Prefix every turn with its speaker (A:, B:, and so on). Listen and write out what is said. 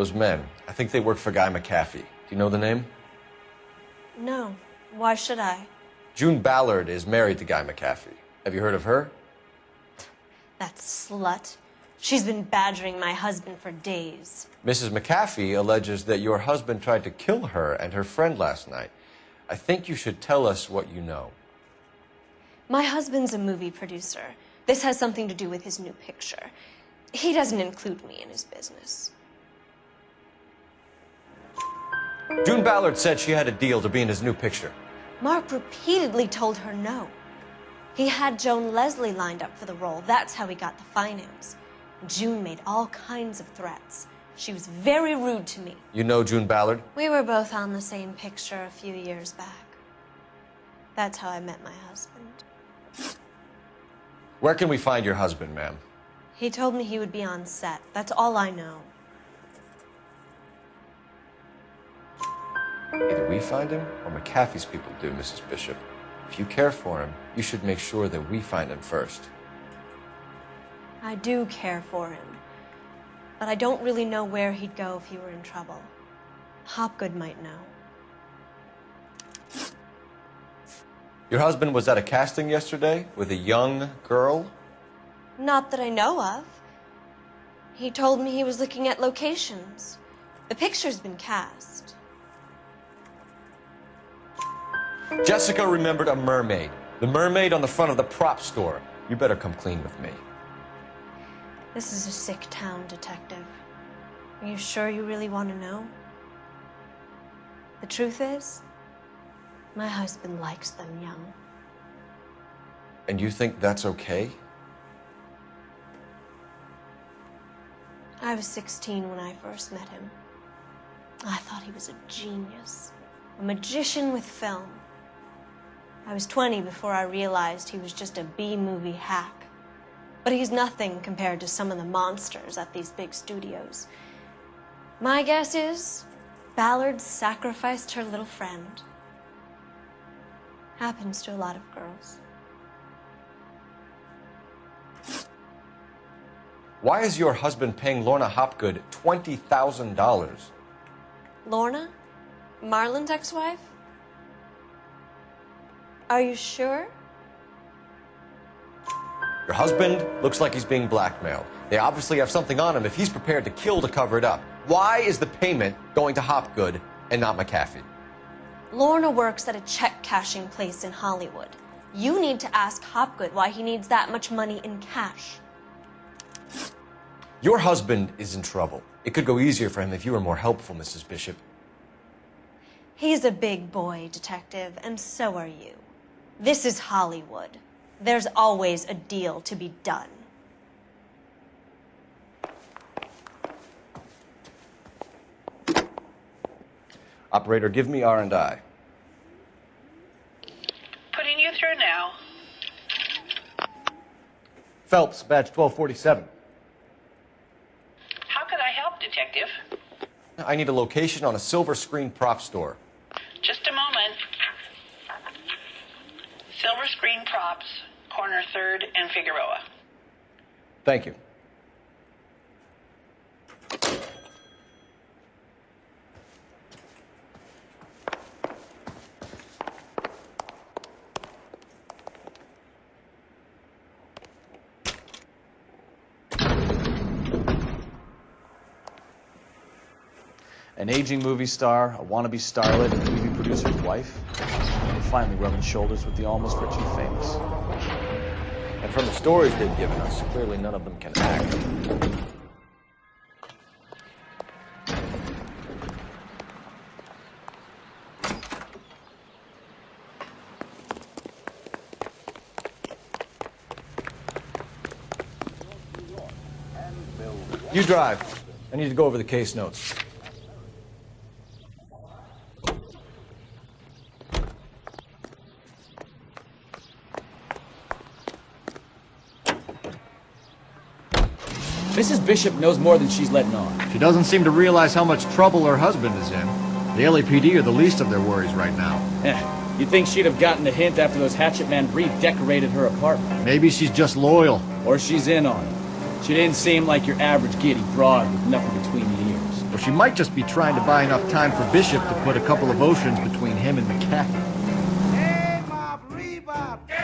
A: Those men, I think they work for Guy McAfee. Do you know the name?
B: No. Why should I?
A: June Ballard is married to Guy McAfee. Have you heard of her?
B: That slut. She's been badgering my husband for days.
A: Mrs. McAfee alleges that your husband tried to kill her and her friend last night. I think you should tell us what you know.
B: My husband's a movie producer. This has something to do with his new picture. He doesn't include me in his business.
A: June Ballard said she had a deal to be in his new picture.
B: Mark repeatedly told her no. He had Joan Leslie lined up for the role. That's how he got the finance. June made all kinds of threats. She was very rude to me.
A: You know June Ballard?
B: We were both on the same picture a few years back. That's how I met my husband.
A: Where can we find your husband, ma'am?
B: He told me he would be on set. That's all I know.
A: Either we find him or McAfee's people do, Mrs. Bishop. If you care for him, you should make sure that we find him first.
B: I do care for him, but I don't really know where he'd go if he were in trouble. Hopgood might know.
A: Your husband was at a casting yesterday with a young girl?
B: Not that I know of. He told me he was looking at locations. The picture's been cast.
A: Jessica remembered a mermaid. The mermaid on the front of the prop store. You better come clean with me.
B: This is a sick town, Detective. Are you sure you really want to know? The truth is, my husband likes them young.
A: And you think that's okay?
B: I was 16 when I first met him. I thought he was a genius, a magician with film. I was 20 before I realized he was just a B-movie hack. But he's nothing compared to some of the monsters at these big studios. My guess is Ballard sacrificed her little friend. Happens to a lot of girls.
A: Why is your husband paying Lorna Hopgood $20,000?
B: Lorna? Marlon's ex-wife? Are you sure?
A: Your husband looks like he's being blackmailed. They obviously have something on him if he's prepared to kill to cover it up. Why is the payment going to Hopgood and not McAfee?
B: Lorna works at a check-cashing place in Hollywood. You need to ask Hopgood why he needs that much money in cash.
A: Your husband is in trouble. It could go easier for him if you were more helpful, Mrs. Bishop.
B: He's a big boy, Detective, and so are you. This is Hollywood. There's always a deal to be done.
A: Operator, give me R&I.
C: Putting you through now.
A: Phelps, badge 1247.
C: How can I help, Detective?
A: I need a location on a silver screen prop store.
C: Just a moment. Silver Screen Props, corner 3rd and Figueroa.
A: Thank you.
D: An aging movie star, a wannabe starlet, and a movie producer's wife. They're finally rubbing shoulders with the almost rich and famous.
A: And from the stories they've given us, clearly none of them can act. You drive. I need to go over the case notes.
D: Mrs. Bishop knows more than she's letting on.
E: She doesn't seem to realize how much trouble her husband is in. The LAPD are the least of their worries right now.
D: You'd think she'd have gotten the hint after those hatchet men redecorated her apartment.
E: Maybe she's just loyal.
D: Or she's in on it. She didn't seem like your average giddy broad with nothing between the ears.
A: Or
E: she might just be trying to buy enough time for Bishop to put a couple of oceans between him and McAfee.
F: Hey, Mob, Rebop!